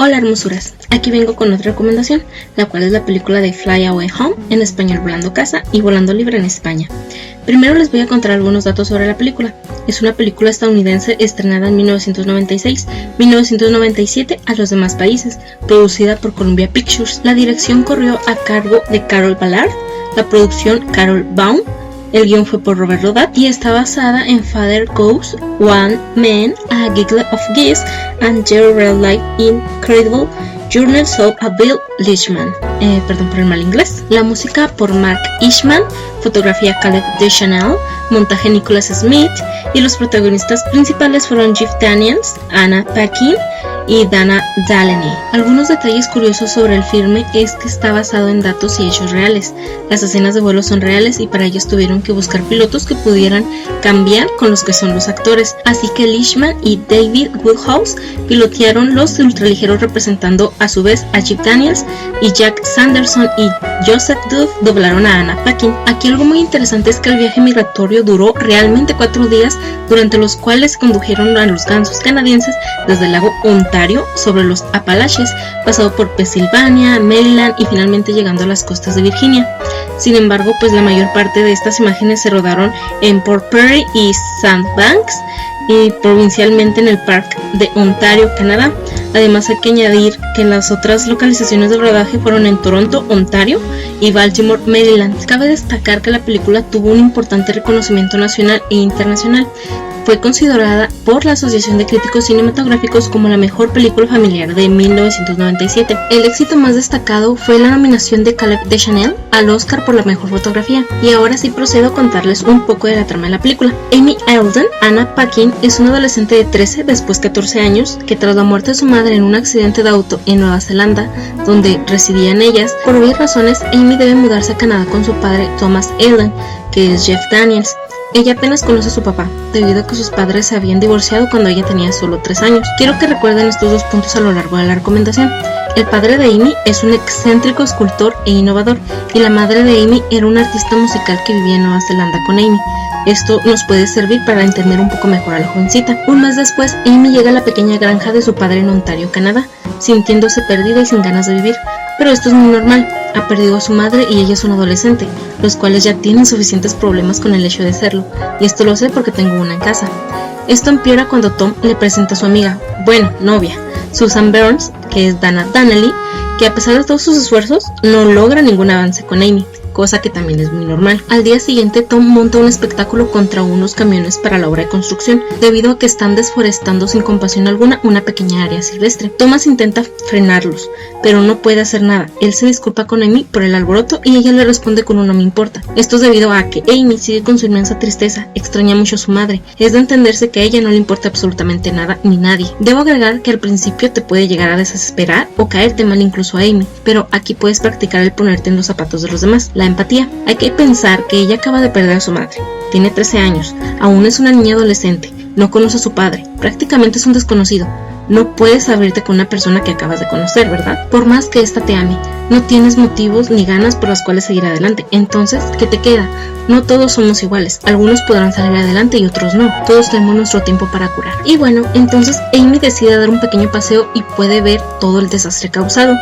Hola hermosuras, aquí vengo con otra recomendación, la cual es la película de Fly Away Home, en español Volando a Casa y Volando Libre en España. Primero les voy a contar algunos datos sobre la película. Es una película estadounidense estrenada en 1996, 1997 a los demás países, producida por Columbia Pictures. La dirección corrió a cargo de Carol Ballard, la producción Carol Baum. El guión fue por Robert Rodat y está basada en Father Goes, One Man, A Giggle of Geese and Your Real Life Incredible Journals of a Bill Leishman. Perdón por el mal inglés. La música por Mark Ishman, fotografía Caleb Deschanel, montaje Nicholas Smith y los protagonistas principales fueron Jeff Daniels, Anna Paquin y Dana Delany. Algunos detalles curiosos sobre el filme es que está basado en datos y hechos reales. Las escenas de vuelo son reales y para ellos tuvieron que buscar pilotos que pudieran cambiar con los que son los actores. Así que Leishman y David Woodhouse pilotearon los ultraligeros, representando a su vez a Jeff Daniels, y Jack Sanderson y Joseph Duff doblaron a Anna Paquin. Aquí algo muy interesante es que el viaje migratorio duró realmente 4 días, durante los cuales condujeron a los gansos canadienses desde el lago Ontario sobre los Apalaches, pasado por Pensilvania, Maryland y finalmente llegando a las costas de Virginia. Sin embargo, pues la mayor parte de estas imágenes se rodaron en Port Perry y Sandbanks, y provincialmente en el Parque de Ontario, Canadá. Además hay que añadir que las otras localizaciones del rodaje fueron en Toronto, Ontario y Baltimore, Maryland. Cabe destacar que la película tuvo un importante reconocimiento nacional e internacional. Fue considerada por la Asociación de Críticos Cinematográficos como la mejor película familiar de 1997. El éxito más destacado fue la nominación de Caleb Deschanel al Oscar por la mejor fotografía. Y ahora sí procedo a contarles un poco de la trama de la película. Amy Alden, Anna Paquin, es una adolescente de 13, después 14 años, que tras la muerte de su madre en un accidente de auto en Nueva Zelanda, donde residían ellas, por obvias razones, Amy debe mudarse a Canadá con su padre Thomas Alden, que es Jeff Daniels. Ella apenas conoce a su papá, debido a que sus padres se habían divorciado cuando ella tenía solo 3 años. Quiero que recuerden estos 2 puntos a lo largo de la recomendación. El padre de Amy es un excéntrico escultor e innovador, y la madre de Amy era una artista musical que vivía en Nueva Zelanda con Amy. Esto nos puede servir para entender un poco mejor a la jovencita. Un mes después, Amy llega a la pequeña granja de su padre en Ontario, Canadá, sintiéndose perdida y sin ganas de vivir. Pero esto es muy normal. Ha perdido a su madre y ella es una adolescente, los cuales ya tienen suficientes problemas con el hecho de serlo, y esto lo sé porque tengo una en casa. Esto empeora cuando Tom le presenta a su amiga, novia, Susan Burns, que es Dana Delany, que a pesar de todos sus esfuerzos, no logra ningún avance con Amy, cosa que también es muy normal. Al día siguiente, Tom monta un espectáculo contra unos camiones para la obra de construcción, debido a que están desforestando sin compasión alguna una pequeña área silvestre. Thomas intenta frenarlos, pero no puede hacer nada. Él se disculpa con Amy por el alboroto y ella le responde con un no me importa. Esto es debido a que Amy sigue con su inmensa tristeza, extraña mucho a su madre. Es de entenderse que a ella no le importa absolutamente nada ni nadie. Debo agregar que al principio te puede llegar a desesperar o caerte mal incluso a Amy, pero aquí puedes practicar el ponerte en los zapatos de los demás. La empatía. Hay que pensar que ella acaba de perder a su madre. Tiene 13 años, aún es una niña adolescente, no conoce a su padre, prácticamente es un desconocido. No puedes abrirte con una persona que acabas de conocer, ¿verdad? Por más que ésta te ame, no tienes motivos ni ganas por las cuales seguir adelante. Entonces, ¿qué te queda? No todos somos iguales, algunos podrán salir adelante y otros no. Todos tenemos nuestro tiempo para curar. Y bueno, entonces Amy decide dar un pequeño paseo y puede ver todo el desastre causado.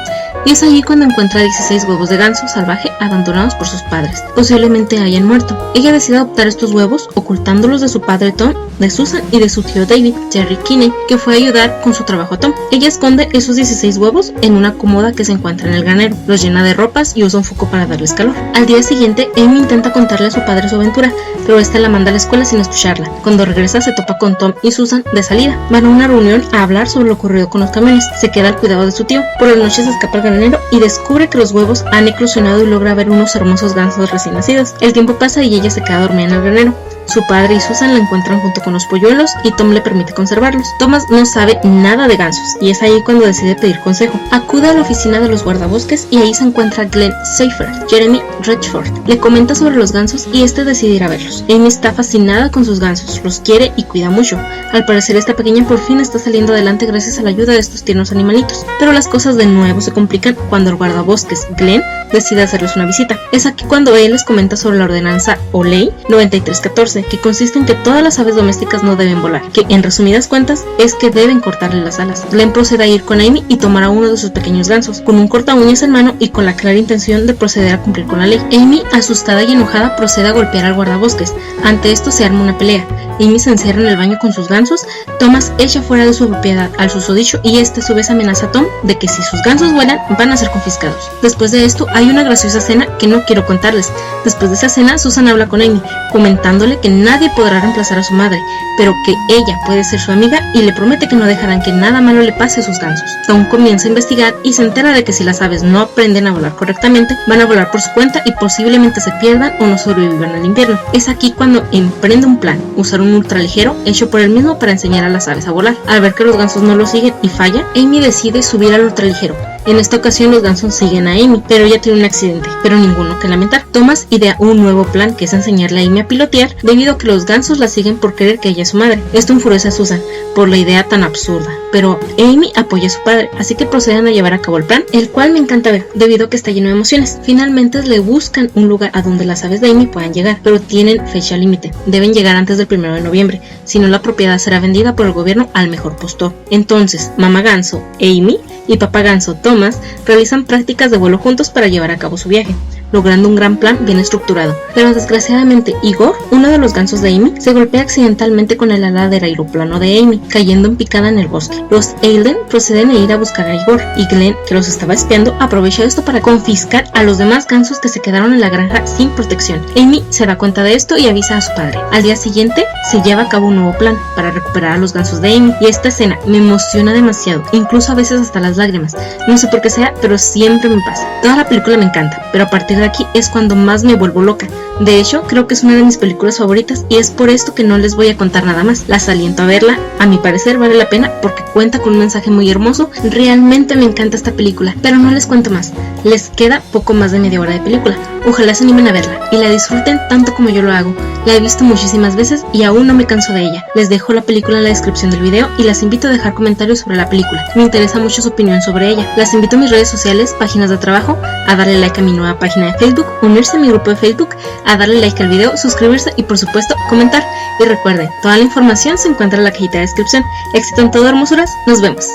Y es allí cuando encuentra 16 huevos de ganso salvaje abandonados por sus padres. Posiblemente hayan muerto. Ella decide adoptar estos huevos, ocultándolos de su padre Tom, de Susan y de su tío David, Jerry Kinney, que fue a ayudar con su trabajo a Tom. Ella esconde esos 16 huevos en una cómoda que se encuentra en el granero, los llena de ropas y usa un foco para darles calor. Al día siguiente, Amy intenta contarle a su padre su aventura, pero esta la manda a la escuela sin escucharla. Cuando regresa, se topa con Tom y Susan de salida. Van a una reunión a hablar sobre lo ocurrido con los camiones. Se queda al cuidado de su tío. Por la noche se escapa al granero y descubre que los huevos han eclosionado y logra ver unos hermosos gansos recién nacidos. El tiempo pasa y ella se queda dormida en el granero. Su padre y Susan la encuentran junto con los polluelos y Tom le permite conservarlos. Thomas no sabe nada de gansos y es ahí cuando decide pedir consejo. Acude a la oficina de los guardabosques y ahí se encuentra Glenn Seifert, Jeremy Redford. Le comenta sobre los gansos y este decide ir a verlos. Amy está fascinada con sus gansos, los quiere y cuida mucho. Al parecer esta pequeña por fin está saliendo adelante gracias a la ayuda de estos tiernos animalitos. Pero las cosas de nuevo se complican cuando el guardabosques, Glenn, decide hacerles una visita. Es aquí cuando él les comenta sobre la ordenanza o ley 9314. 14, que consiste en que todas las aves domésticas no deben volar, que en resumidas cuentas es que deben cortarle las alas. Glenn procede a ir con Amy y tomar a uno de sus pequeños gansos, con un corta uñas en mano y con la clara intención de proceder a cumplir con la ley. Amy, asustada y enojada, procede a golpear al guardabosques. Ante esto se arma una pelea. Amy se encierra en el baño con sus gansos, Thomas echa fuera de su propiedad al susodicho y este a su vez amenaza a Tom de que si sus gansos vuelan van a ser confiscados. Después de esto hay una graciosa escena que no quiero contarles. Después de esa escena Susan habla con Amy, comentándole que nadie podrá reemplazar a su madre, pero que ella puede ser su amiga y le promete que no dejarán que nada malo le pase a sus gansos. Tom comienza a investigar y se entera de que si las aves no aprenden a volar correctamente, van a volar por su cuenta y posiblemente se pierdan o no sobrevivan al invierno. Es aquí cuando emprende un plan, usar un ultraligero hecho por él mismo para enseñar a las aves a volar. Al ver que los gansos no lo siguen y falla, Amy decide subir al ultraligero. En esta ocasión los gansos siguen a Amy, pero ella tiene un accidente, pero ninguno que lamentar. Thomas idea un nuevo plan que es enseñarle a Amy a pilotear debido a que los gansos la siguen por creer que ella es su madre. Esto enfurece a Susan por la idea tan absurda, pero Amy apoya a su padre, así que proceden a llevar a cabo el plan, el cual me encanta ver debido a que está lleno de emociones. Finalmente le buscan un lugar a donde las aves de Amy puedan llegar, pero tienen fecha límite, deben llegar antes del 1 de noviembre, si no la propiedad será vendida por el gobierno al mejor postor. Entonces mamá ganso, Amy y papá ganso, Thomas, realizan prácticas de vuelo juntos para llevar a cabo su viaje, logrando un gran plan bien estructurado. Pero desgraciadamente Igor, uno de los gansos de Amy, se golpea accidentalmente con el ala del aeroplano de Amy, cayendo en picada en el bosque. Los Eilden proceden a ir a buscar a Igor, y Glenn, que los estaba espiando, aprovecha esto para confiscar a los demás gansos que se quedaron en la granja sin protección. Amy se da cuenta de esto y avisa a su padre. Al día siguiente se lleva a cabo un nuevo plan para recuperar a los gansos de Amy, y esta escena me emociona demasiado, incluso a veces hasta las lágrimas. No sé por qué sea, pero siempre me pasa. Toda la película me encanta, pero a partir de aquí es cuando más me vuelvo loca. De hecho, creo que es una de mis películas favoritas y es por esto que no les voy a contar nada más. Las aliento a verla, a mi parecer vale la pena porque cuenta con un mensaje muy hermoso. Realmente me encanta esta película, pero no les cuento más. Les queda poco más de media hora de película. Ojalá se animen a verla y la disfruten tanto como yo lo hago. La he visto muchísimas veces y aún no me canso de ella. Les dejo la película en la descripción del video y las invito a dejar comentarios sobre la película. Me interesa mucho su opinión sobre ella. Las invito a mis redes sociales, páginas de trabajo, a darle like a mi nueva página de Facebook, unirse a mi grupo de Facebook, a darle like al video, suscribirse y por supuesto comentar. Y recuerden, toda la información se encuentra en la cajita de descripción. Éxito en todo, hermosuras. Nos vemos.